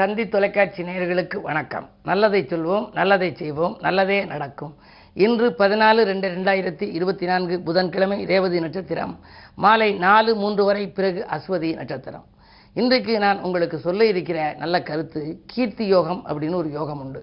தந்தி தொலைக்காட்சி நேயர்களுக்கு வணக்கம். நல்லதை சொல்வோம், நல்லதை செய்வோம், நல்லதே நடக்கும். இன்று 14/2/2024 புதன்கிழமை, ரேவதி நட்சத்திரம், மாலை 4:03 வரை, பிறகு அஸ்வதி நட்சத்திரம். இன்றைக்கு நான் உங்களுக்கு சொல்ல இருக்கிற நல்ல கருத்து, கீர்த்தி யோகம் அப்படின்னு ஒரு யோகம் உண்டு.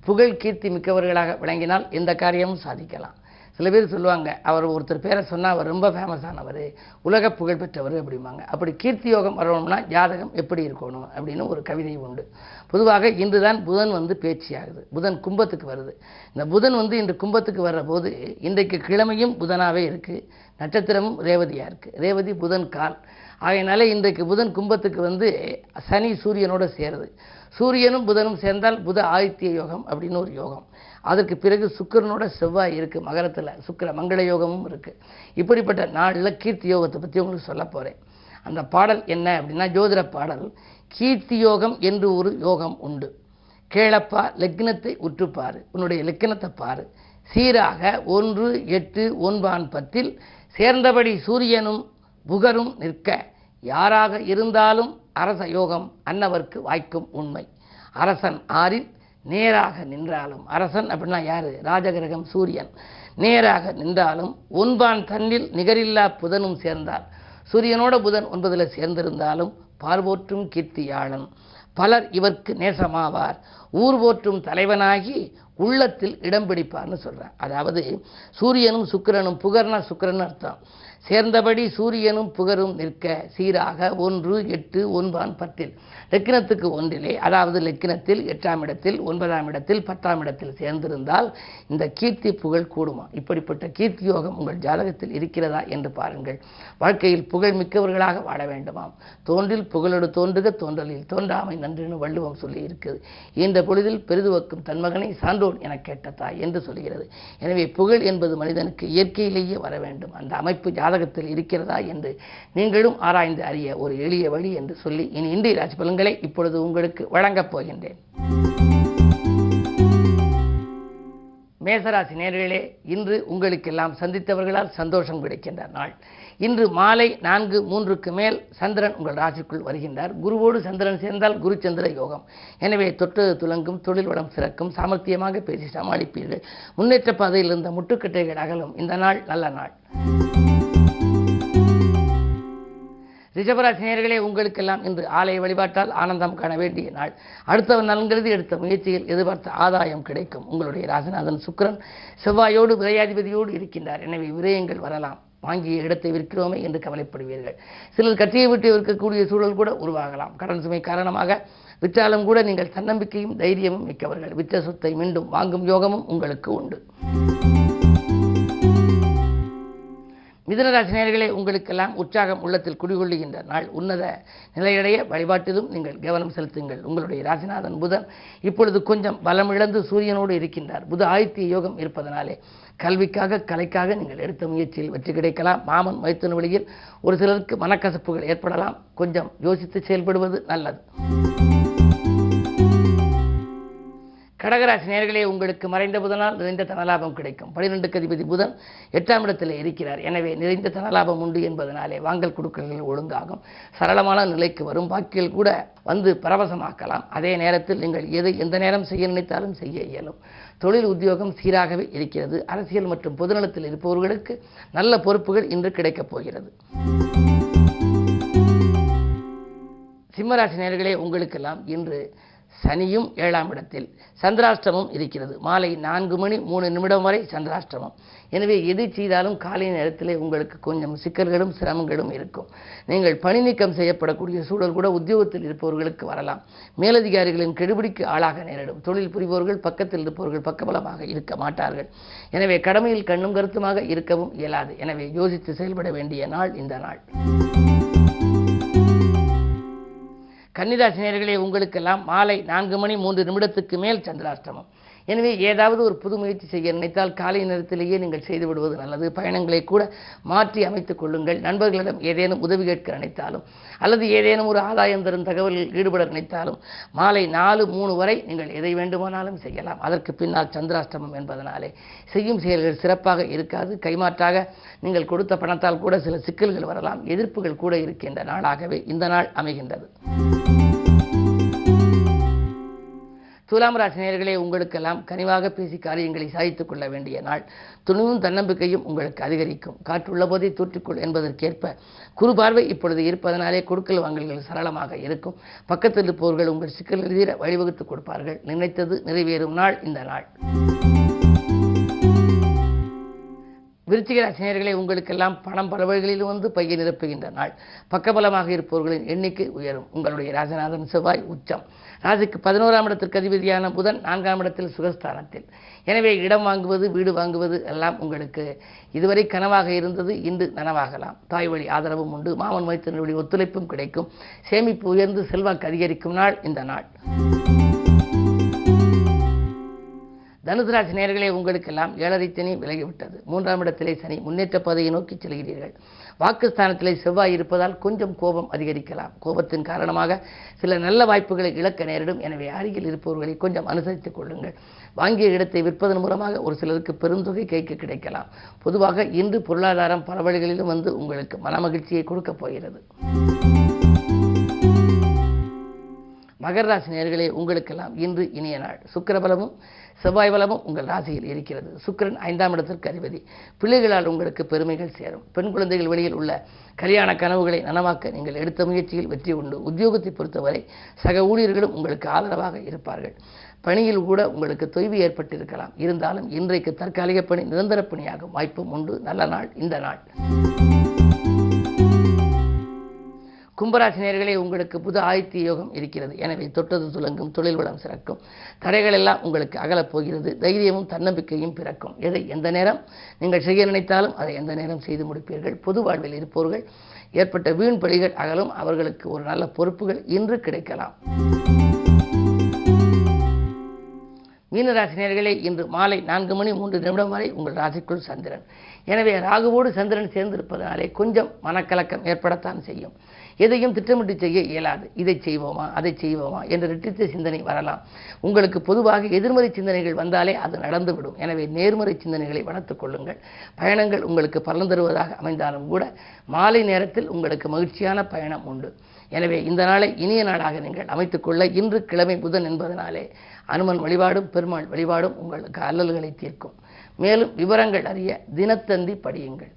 புகழ் கீர்த்தி மிக்கவர்களாக விளங்கினால் எந்த காரியமும் சாதிக்கலாம். சில பேர் சொல்லுவாங்க, அவர் ஒருத்தர் பேரை சொன்னால் அவர் ரொம்ப ஃபேமஸானவர், உலக புகழ் பெற்றவர் அப்படிம்பாங்க. அப்படி கீர்த்தி யோகம் வரணும்னா ஜாதகம் எப்படி இருக்கணும் அப்படின்னு ஒரு கவிதை உண்டு. பொதுவாக இன்று தான் புதன் பேச்சியாகுது. புதன் கும்பத்துக்கு வருது. இந்த புதன் இன்று கும்பத்துக்கு வர்ற போது, இன்றைக்கு கிழமையும் புதனாகவே இருக்குது, நட்சத்திரமும் ரேவதியாக இருக்குது. ரேவதி புதன் கால் ஆகையினால இன்றைக்கு புதன் கும்பத்துக்கு சனி சூரியனோட சேருது. சூரியனும் புதனும் சேர்ந்தால் புத ஆதித்ய யோகம் அப்படின்னு ஒரு யோகம். அதற்கு பிறகு சுக்கிரனோட செவ்வாய் இருக்குது மகரத்தில், சுக்கிர மங்கள யோகமும் இருக்குது. இப்படிப்பட்ட நாளில் கீர்த்தி யோகத்தை பற்றி உங்களுக்கு சொல்ல போகிறேன். அந்த பாடல் என்ன அப்படின்னா, ஜோதிட பாடல். கீர்த்தி யோகம் என்று ஒரு யோகம் உண்டு, கேளப்பா லக்னத்தை உற்றுப்பாரு, உன்னுடைய லக்னத்தை பாரு, சீராக 1, 8, 9 10 சேர்ந்தபடி சூரியனும் புகரும் நிற்க, யாராக இருந்தாலும் அரச யோகம் அன்னவர்க்கு வாய்க்கும் உண்மை. அரசன் 6 நேராக நின்றாலும், அரசன் அப்படின்னா யாரு? ராஜகிரகம் சூரியன். நேராக நின்றாலும் 9 தன்னில் நிகரில்லா புதனும் சேர்ந்தால், சூரியனோட புதன் 9 சேர்ந்திருந்தாலும் பார்வோற்றும் கீர்த்தியாளன் பலர் இவர்க்கு நேசமாவார், ஊர் போற்றும் தலைவனாகி உள்ளத்தில் இடம் பிடிப்பார்னு சொல்கிறேன். அதாவது சூரியனும் சுக்கிரனும், புகர்னா சுக்கிரன் அர்த்தம், சேர்ந்தபடி சூரியனும் புகரும் நிற்க, சீராக 1, 8, 9 10 லக்கினத்துக்கு 1, அதாவது லக்கினத்தில் 8ஆம் இடத்தில், 9ஆம் இடத்தில், 10ஆம் இடத்தில் சேர்ந்திருந்தால் இந்த கீர்த்தி புகழ் கூடுமா? இப்படிப்பட்ட கீர்த்தி யோகம் உங்கள் ஜாதகத்தில் இருக்கிறதா என்று பாருங்கள். வாழ்க்கையில் புகழ் மிக்கவர்களாக வாழ வேண்டுமாம். தோன்றில் புகழோடு தோன்றுக, தோன்றலில் தோன்றாமை நன்றுன்னு வள்ளுவம் சொல்லி இருக்குது. இந்த பொழுதில் பெரிதுவக்கும் தன் மகனை சான்றோன் என கேட்ட தாய் என்று சொல்கிறது. எனவே புகழ் என்பது மனிதனுக்கு இயற்கையிலேயே வர வேண்டும். அந்த அமைப்பு ஜாதகத்தில் இருக்கிறதா என்று நீங்களும் ஆராய்ந்து அறிய ஒரு எளிய வழி என்று சொல்லி, இனி இன்றைய ராசி பலன்களை இப்பொழுது உங்களுக்கு வழங்கப் போகின்றேன். மேசராசி நேயர்களே, இன்று உங்களுக்கெல்லாம் சந்தித்தவர்களால் சந்தோஷம் கிடைக்கின்ற நாள். இன்று மாலை 4:03 மேல் சந்திரன் உங்கள் ராசிக்குள் வருகின்றார். குருவோடு சந்திரன் சேர்ந்தால் குரு சந்திர யோகம். எனவே தொட்டது துலங்கும், தொழில் வளம் சிறக்கும், சாமர்த்தியமாக பேசி சமாளிப்பீர்கள். முன்னேற்ற பாதையில் இருந்த முட்டுக்கட்டைகள் அகலும். இந்த நாள் நல்ல நாள். ரிஷபராசி நேயர்களே, உங்களுக்கெல்லாம் இன்று ஆலய வழிபாட்டால் ஆனந்தம் காண வேண்டிய நாள். அடுத்தவன் நலன்கிறது எடுத்த முயற்சியில் எதிர்பார்த்த ஆதாயம் கிடைக்கும். உங்களுடைய ராசிநாதன் சுக்கிரன் செவ்வாயோடு விரையாதிபதியோடு இருக்கின்றார். எனவே விரயங்கள் வரலாம். வாங்கிய இடத்தை விற்கிறோமே என்று கவலைப்படுவீர்கள். சிலர் கட்சியை விட்டு விற்கக்கூடிய சூழல் கூட உருவாகலாம். கடன் சுமை காரணமாக விற்றாலும் கூட நீங்கள் தன்னம்பிக்கையும் தைரியமும் மிக்கவர்கள். விற்ற சொத்தை மீண்டும் வாங்கும் யோகமும் உங்களுக்கு உண்டு. மிதுனராசி நேயர்களே, உங்களுக்கெல்லாம் உற்சாகம் உள்ளத்தில் குடிகொள்ளுகின்ற நாள். உன்னத நிலையடைய வழிபாட்டிலும் நீங்கள் கவனம் செலுத்துங்கள். உங்களுடைய ராசிநாதன் புதன் இப்பொழுது கொஞ்சம் பலம் இழந்து சூரியனோடு இருக்கின்றார். புத ஆதித்ய யோகம் இருப்பதனாலே கல்விக்காக, கலைக்காக நீங்கள் எடுத்த முயற்சியில் வெற்றி கிடைக்கலாம். மாமன் மைத்துன வழியில் ஒரு சிலருக்கு மனக்கசப்புகள் ஏற்படலாம். கொஞ்சம் யோசித்து செயல்படுவது நல்லது. கடகராசி நேயர்களே, உங்களுக்கு மறைந்த புதனால் நிறைந்த தனலாபம் கிடைக்கும். 12க்கு அதிபதி புதன் 8ஆம் இடத்தில் இருக்கிறார். எனவே நிறைந்த தனலாபம் உண்டு என்பதனாலே வாங்கல் கொடுக்கல்கள் ஒழுங்காகும். சரளமான நிலைக்கு வரும். வாக்கில் கூட பரவசமாக்கலாம். அதே நேரத்தில் நீங்கள் எதை எந்த நேரம் செய்ய நினைத்தாலும் செய்ய இயலும். தொழில் உத்தியோகம் சீராகவே இருக்கிறது. அரசியல் மற்றும் பொதுநலத்தில் இருப்பவர்களுக்கு நல்ல பொறுப்புகள் இன்று கிடைக்கப் போகிறது. சிம்மராசி நேயர்களே, உங்களுக்கெல்லாம் இன்று சனியும் 7ஆம் இடத்தில், சந்திராஷ்டமம் இருக்கிறது. மாலை 4:03 வரை சந்திராஷ்டமம். எனவே எது செய்தாலும் காலை நேரத்திலே உங்களுக்கு கொஞ்சம் சிக்கல்களும் சிரமங்களும் இருக்கும். நீங்கள் பணி நீக்கம் செய்யப்படக்கூடிய சூழல் கூட உத்தியோகத்தில் இருப்பவர்களுக்கு வரலாம். மேலதிகாரிகளின் கெடுபிடிக்கு ஆளாக நேரிடும். தொழில் புரிபவர்கள் பக்கத்தில் இருப்பவர்கள் பக்கபலமாக இருக்க மாட்டார்கள். எனவே கடமையில் கண்ணும் கருத்துமாக இருக்கவும் இயலாது. எனவே யோசித்து செயல்பட வேண்டிய நாள் இந்த நாள். கன்னிராசி நேயர்களே, உங்களுக்கெல்லாம் மாலை 4:03 மேல் சந்திராஷ்டமம். எனவே ஏதாவது ஒரு புது முயற்சி செய்ய நினைத்தால் காலை நேரத்திலேயே நீங்கள் செய்துவிடுவது நல்லது. பயணங்களை கூட மாற்றி அமைத்துக் கொள்ளுங்கள். நண்பர்களிடம் ஏதேனும் உதவி கேட்க நினைத்தாலும் அல்லது ஏதேனும் ஒரு ஆதாயம் தரும் தகவலில் ஈடுபட நினைத்தாலும் மாலை 4:03 வரை நீங்கள் எதை வேண்டுமானாலும் செய்யலாம். அதற்கு பின்னால் சந்திராஷ்டமம் என்பதனாலே செய்யும் செயல்கள் சிறப்பாக இருக்காது. கைமாற்றாக நீங்கள் கொடுத்த பணத்தால் கூட சில சிக்கல்கள் வரலாம். எதிர்ப்புகள் கூட இருக்கின்ற நாளாகவே இந்த நாள் அமைகின்றது. துலாம் ராசி நேயர்களே, உங்களுக்கெல்லாம் கனிவாக பேசி காரியங்களை சாதித்துக் கொள்ள வேண்டிய நாள். துணிவும் தன்னம்பிக்கையும் உங்களுக்கு அதிகரிக்கும். காற்றுள்ள போதே தூற்றிக்கொள் என்பதற்கேற்ப குரு பார்வை இப்பொழுது இருப்பதனாலே கொடுக்கல் வாங்கல்கள் சரளமாக இருக்கும். பக்கத்தில் இருப்பவர்கள் உங்கள் சிக்கல் தீர வழிவகுத்துக் கொடுப்பார்கள். நினைத்தது நிறைவேறும் நாள் இந்த நாள். விருச்சிக ராசி நேயர்களே, உங்களுக்கெல்லாம் பணம் பல வழிகளிலும் வந்து பையை நிரப்புகின்ற நாள். பக்கபலமாக இருப்பவர்களின் எண்ணிக்கை உயரும். உங்களுடைய ராஜநாதன் செவ்வாய் உச்சம். ராசிக்கு 11ஆம் இடத்திற்கு அதிபதியான புதன் 4ஆம் இடத்தில் சுகஸ்தானத்தில். எனவே இடம் வாங்குவது, வீடு வாங்குவது எல்லாம் உங்களுக்கு இதுவரை கனவாக இருந்தது, இன்று நனவாகலாம். தாய் வழி ஆதரவும் உண்டு. மாமன் மைத்தினுடைய ஒத்துழைப்பும் கிடைக்கும். சேமிப்பு உயர்ந்து செல்வாக்கு அதிகரிக்கும் நாள் இந்த நாள். தனுசு ராசி நேயர்களே, உங்களுக்கெல்லாம் 7.5 சனி விலகிவிட்டது. 3ஆம் இடத்திலே சனி முன்னேற்ற பாதையை நோக்கி செல்கிறீர்கள். வாக்குஸ்தானத்திலே செவ்வாய் இருப்பதால் கொஞ்சம் கோபம் அதிகரிக்கலாம். கோபத்தின் காரணமாக சில நல்ல வாய்ப்புகளை இழக்க நேரிடும். எனவே அருகில் இருப்பவர்களை கொஞ்சம் அனுசரித்துக் கொள்ளுங்கள். வாங்கிய இடத்தை விற்பதன் மூலமாக ஒரு சிலருக்கு பெருந்தொகை கைக்கு கிடைக்கலாம். பொதுவாக இன்று பொருளாதாரம் பல வழிகளிலும் வந்து உங்களுக்கு மனமகிழ்ச்சியை கொடுக்கப் போகிறது. மகர ராசி நேயர்களே, உங்களுக்கெல்லாம் இன்று இனிய நாள். சுக்கிர பலமும் செவ்வாய் பலமும் உங்கள் ராசியில் இருக்கிறது. சுக்கிரன் 5ஆம் இடத்திற்கு அதிபதி. பிள்ளைகளால் உங்களுக்கு பெருமைகள் சேரும். பெண் குழந்தைகள் வெளியில் உள்ள கல்யாண கனவுகளை நனவாக்க நீங்கள் எடுத்த முயற்சியில் வெற்றி உண்டு. உத்தியோகத்தை பொறுத்தவரை சக ஊழியர்களும் உங்களுக்கு ஆதரவாக இருப்பார்கள். பணியில் கூட உங்களுக்கு தொய்வு ஏற்பட்டிருக்கலாம். இருந்தாலும் இன்றைக்கு தற்காலிக பணி நிரந்தர பணியாகும் வாய்ப்பும் உண்டு. நல்ல நாள் இந்த நாள். கும்பராசி நேயர்களே, உங்களுக்கு புது ஆதித்ய யோகம் இருக்கிறது. எனவே தொட்டது துலங்கும், தொழில் வளம் சிறக்கும். தடைகள் எல்லாம் உங்களுக்கு அகலப் போகிறது. தைரியமும் தன்னம்பிக்கையும் பிறக்கும். எதை எந்த நேரம் நீங்கள் செய்ய நினைத்தாலும் அதை எந்த நேரம் செய்து முடிப்பீர்கள். பொது வாழ்வில் இருப்பவர்கள் ஏற்பட்ட வீண் பழிகள் அகலும். அவர்களுக்கு ஒரு நல்ல பொறுப்புகள் இன்று கிடைக்கலாம். மீனராசி நேயர்களே, இன்று மாலை 4:03 வரை உங்கள் ராசிக்குள் சந்திரன். எனவே ராகுவோடு சந்திரன் சேர்ந்திருப்பதனாலே கொஞ்சம் மனக்கலக்கம் ஏற்படத்தான் செய்யும். எதையும் திட்டமிட்டு செய்ய இயலாது. இதை செய்வோமா, அதை செய்வோமா என்ற இரட்டித்த சிந்தனை வரலாம். உங்களுக்கு பொதுவாக எதிர்மறை சிந்தனைகள் வந்தாலே அது நடந்துவிடும். எனவே நேர்மறை சிந்தனைகளை வளர்த்துக் கொள்ளுங்கள். பயணங்கள் உங்களுக்கு பலன் தருவதாக அமைந்தாலும் கூட மாலை நேரத்தில் உங்களுக்கு மகிழ்ச்சியான பயணம் உண்டு. எனவே இந்த நாளை இனிய நாளாக நீங்கள் அமைத்துக்கொள்ள இன்று கிழமை புதன் என்பதனாலே அனுமன் வழிபாடும் பெருமாள் வழிபாடும் உங்களுக்கு அல்லல்களை தீர்க்கும். மேலும் விவரங்கள் அறிய தினத்தந்தி படியுங்கள்.